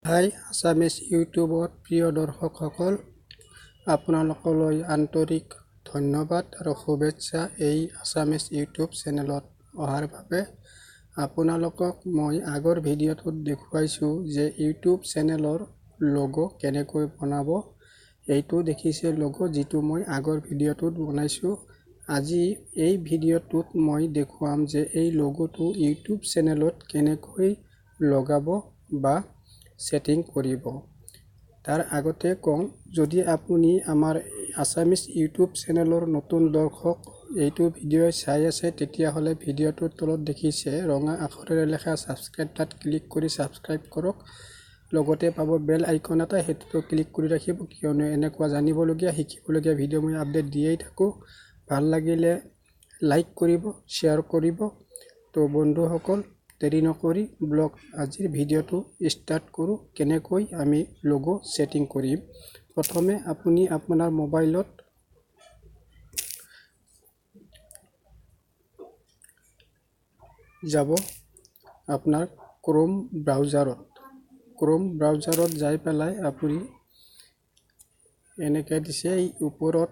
হাই Assamese ইউটিউবত প্ৰিয় দৰ্শকসকল, আপোনালোকলৈ আন্তৰিক ধন্যবাদ আৰু শুভেচ্ছা। এই আছামিজ ইউটিউব চেনেলত অহাৰ বাবে আপোনালোকক মই আগৰ ভিডিঅ'টোত দেখুৱাইছোঁ যে ইউটিউব চেনেলৰ লোগো কেনেকৈ বনাব। এইটো দেখিছে লোগো, যিটো মই আগৰ ভিডিঅ'টোত বনাইছোঁ। আজি এই ভিডিঅ'টোত মই দেখুৱাম যে এই লোগোটো ইউটিউব চেনেলত কেনেকৈ লগাব বা সেটিং কৰিব। তাৰ আগতে কওঁ, যদি আপুনি আমাৰ আছামিজ ইউটিউব চেনেলৰ নতুন দৰ্শক এইটো ভিডিঅ' চাই আছে, তেতিয়াহ'লে ভিডিঅ'টোৰ তলত দেখিছে ৰঙা আখৰেৰে লেখা ছাবস্ক্ৰাইব, তাত ক্লিক কৰি ছাবস্ক্ৰাইব কৰক। লগতে পাব বেল আইকন এটা, সেইটোতো ক্লিক কৰি ৰাখিব, কিয়নো এনেকুৱা জানিবলগীয়া শিকিবলগীয়া ভিডিঅ' মই আপডেট দিয়েই থাকোঁ। ভাল লাগিলে লাইক কৰিব, শ্বেয়াৰ কৰিব। তো বন্ধুসকল, দেৰি নকৰি আজিৰ ভিডিঅ'টো ষ্টাৰ্ট কৰোঁ। কেনেকৈ আমি লোগো সেটিং কৰিম। প্ৰথমে আপুনি আপোনাৰ মোবাইলত যাব, আপোনাৰ ক্ৰোম ব্ৰাউজাৰত যাই পেলাই আপুনি এনেকৈ দিছে, এই ওপৰত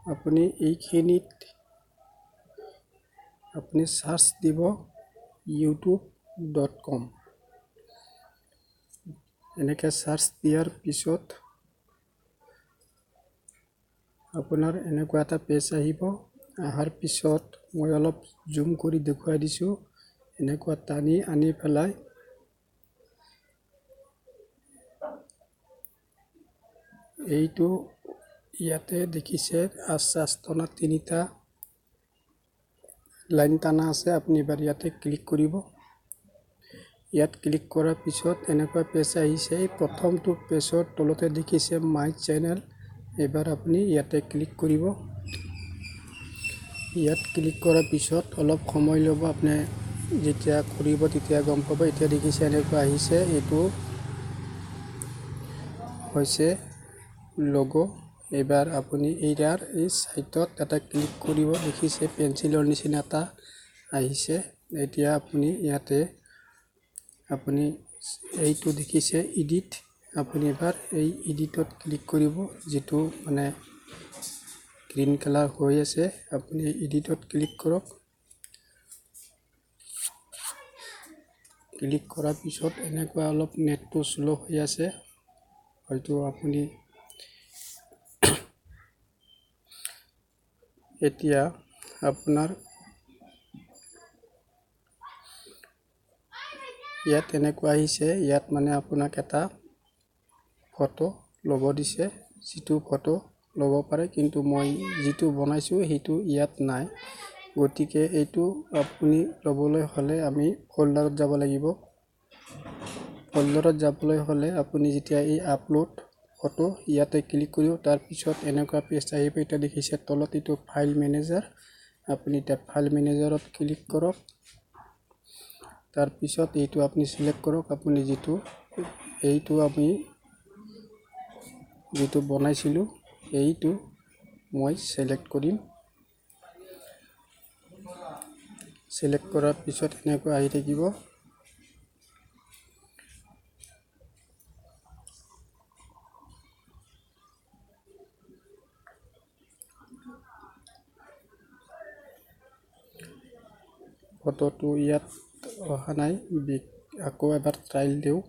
আপুনি এইখিনিত আপুনি সাৰ্চ দিব youtube.com। এনেকৈ সাৰ্চ দিয়াৰ পিছত আপোনাৰ এনেকুৱা এটা পেজ আহিব। অহাৰ পিছত মই অলপ জুম কৰি দেখুৱাই দিছোঁ। এনেকুৱা টানি আনি পেলাই এইটো ইয়াতে দেখিছে আচনা তিনিটা লাইন টানা আছে। আপুনি এবাৰ ইয়াতে ক্লিক কৰিব। ইয়াত ক্লিক কৰাৰ পিছত এনেকুৱা পেজ আহিছে। প্ৰথমটো পেজৰ তলতে দেখিছে মাই চেনেল। এবাৰ আপুনি ইয়াতে ক্লিক কৰিব। ইয়াত ক্লিক কৰাৰ পিছত অলপ সময় ল'ব। আপুনি যেতিয়া কৰিব তেতিয়া গম পাব। এতিয়া দেখিছে এনেকুৱা আহিছে। এইটো হৈছে লোগো। এবাৰ আপুনি ইয়াৰ এই সাইটত এটা ক্লিক কৰিব। দেখিছে পেঞ্চিলৰ নিচিনা এটা আহিছে। এতিয়া আপুনি ইয়াতে আপুনি এইটো দেখিছে এডিট। আপুনি এবাৰ এই এডিটত ক্লিক কৰিব, যিটো মানে গ্ৰীণ কালাৰ হৈ আছে। আপুনি এডিটত ক্লিক কৰক। ক্লিক কৰাৰ পিছত এনেকুৱা অলপ নেটটো শ্ল' হৈ আছে, হয়তো আপুনি এতিয়া আপোনাৰ ইয়াত এনেকুৱা আহিছে। ইয়াত মানে আপোনাক এটা ফটো ল'ব দিছে, যিটো ফটো ল'ব পাৰে, কিন্তু মই যিটো বনাইছোঁ সেইটো ইয়াত নাই। গতিকে এইটো আপুনি ল'বলৈ হ'লে আমি ফল্ডাৰত যাব লাগিব। ফল্ডাৰত যাবলৈ হ'লে আপুনি যেতিয়া এই আপলোড ফটো ইয়াতে ক্লিক কৰিব, তাৰপিছত এনেকুৱা পেজ আহিব। এতিয়া দেখিছে তলত এইটো ফাইল মেনেজাৰ। আপুনি এতিয়া ফাইল মেনেজাৰত ক্লিক কৰক। তাৰপিছত এইটো আপুনি সিলেক্ট কৰক। আপুনি এইটো আমি যিটো বনাইছিলোঁ এইটো মই সিলেক্ট কৰিম। সিলেক্ট কৰাৰ পিছত এনেকুৱা আহি থাকিব। ফটোটো ইয়াত অহা নাই, আকৌ এবাৰ ট্ৰায়েল দিওঁ।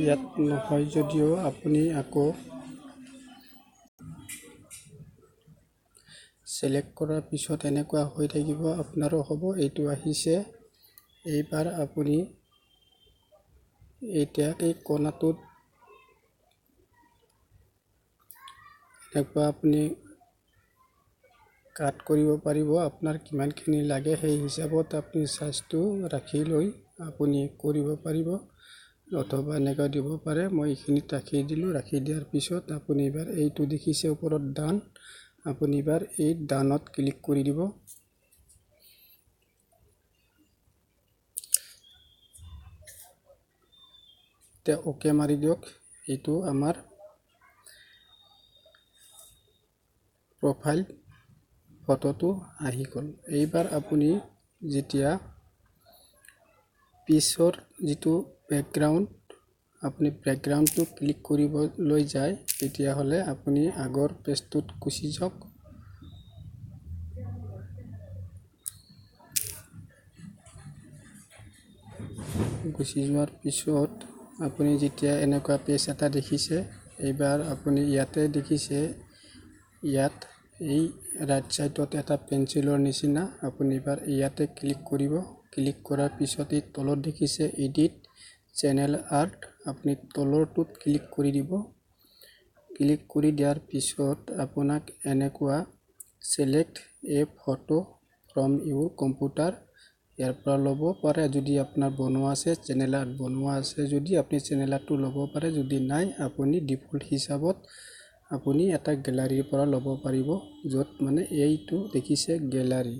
ইয়াত নহয় যদিও আপুনি আকৌ সিলেক্ট কৰাৰ পিছত এনেকুৱা হৈ থাকিব। আপোনাৰো হ'ব। এইটো আহিছে। এইবাৰ আপুনি এতিয়া এই কোণাটোত এনেকুৱা আপুনি কাট কৰিব পাৰিব। আপোনাৰ কিমানখিনি লাগে সেই হিচাপত আপুনি সাইজটো ৰাখি লৈ আপুনি কৰিব পাৰিব, অথবা এনেকুৱা দিব পাৰে। মই এইখিনিত ৰাখি দিলোঁ। ৰাখি দিয়াৰ পিছত আপুনি এবাৰ এইটো দেখিছে ওপৰত ডান, আপুনি এবাৰ এই ডানত ক্লিক কৰি দিব। এতিয়া অ'কে মাৰি দিয়ক। এইটো আমাৰ প্ৰফাইল ফটোটো আহি গ'ল। এইবাৰ আপুনি যেতিয়া পিছৰ যিটো বেকগ্ৰাউণ্ড আপুনি বেকগ্ৰাউণ্ডটো ক্লিক কৰিবলৈ যায় তেতিয়াহ'লে আপুনি আগৰ পেজটোত গুচি যাওক। গুচি যোৱাৰ পিছত আপুনি যেতিয়া এনেকুৱা পেজ এটা দেখিছে, এইবাৰ আপুনি ইয়াতে দেখিছে, ইয়াত এই ৰাইট সাইডত এটা পেন্সিলৰ নিচিনা, আপুনি এবাৰ ইয়াতে ক্লিক কৰিব। ক্লিক কৰাৰ পিছত এই তলত দেখিছে এডিট চেনেল আৰ্ট, আপুনি তলৰটোত ক্লিক কৰি দিব। ক্লিক কৰি দিয়াৰ পিছত আপোনাক এনেকুৱা select a photo from your computer ইয়াৰ পৰা ল'ব পাৰে। যদি আপোনাৰ বনোৱা আছে চেনেল আৰ্ট বনোৱা আছে, যদি আপুনি চেনেল আৰ্টটো ল'ব পাৰে, যদি নাই আপুনি ডিফল্ট হিচাপত আপুনি এটা গেলাৰীৰ পৰা ল'ব পাৰিব, য'ত মানে এইটো দেখিছে গেলাৰী।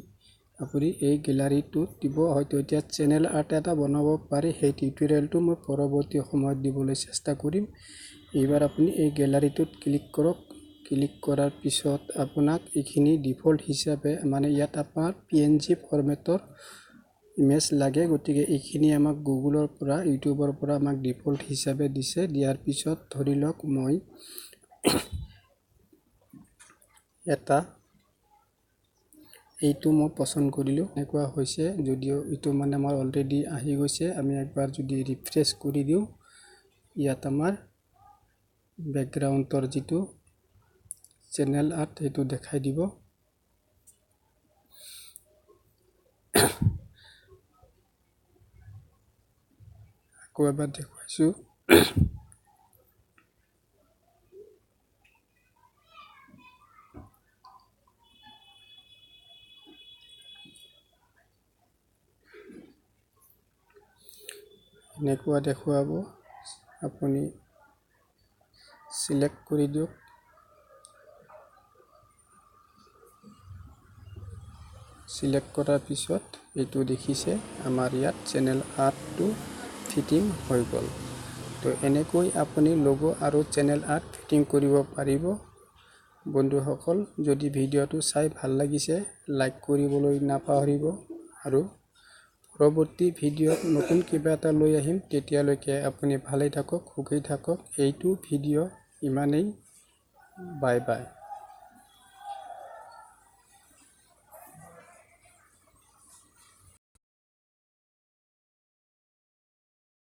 আপুনি এই গেলাৰীটো দিব। হয়তো এতিয়া চেনেল আৰ্ট এটা বনাব পাৰি, সেই টিউটৰিয়েলটো মই পৰৱৰ্তী সময়ত দিবলৈ চেষ্টা কৰিম। এইবাৰ আপুনি এই গেলাৰীটোত ক্লিক কৰক। ক্লিক কৰাৰ পিছত আপোনাক এইখিনি ডিফল্ট হিচাপে মানে ইয়াত আপোনাৰ PNG ফৰ্মেটৰ ইমেজ লাগে, গতিকে এইখিনি আমাক গুগলৰ পৰা ইউটিউবৰ পৰা আমাক ডিফল্ট হিচাপে দিছে। দিয়াৰ পিছত ধৰি লওক মই এটা এইটো মই পছন্দ কৰিলোঁ, এনেকুৱা হৈছে। যদিও এইটো মানে আমাৰ অলৰেডি আহি গৈছে, আমি একবাৰ যদি ৰিফ্ৰেছ কৰি দিওঁ, ইয়াত আমাৰ বেকগ্ৰাউণ্ডৰ যিটো চেনেল আৰ্ট সেইটো দেখাই দিব। আকৌ এবাৰ দেখুৱাইছোঁ। এনেকুৱা দেখুৱাব, আপুনি সিলেক্ট কৰি দিয়ক। সিলেক্ট কৰাৰ পিছত এইটো দেখিছে আমাৰ ইয়াত চেনেল আৰ্টটো ফিটিং হৈ গ'ল। তো এনেকৈ আপুনি লোগো আৰু চেনেল আৰ্ট ফিটিং কৰিব পাৰিব। বন্ধুসকল, যদি ভিডিঅ'টো চাই ভাল লাগিছে লাইক কৰিবলৈ নাপাহৰিব, আৰু পৰৱৰ্তী ভিডিঅ'ত নতুন কিবা এটা লৈ আহিম। তেতিয়ালৈকে আপুনি ভালে থাকক, সুখী থাকক। এইটো ভিডিঅ' ইমানেই। Bye bye.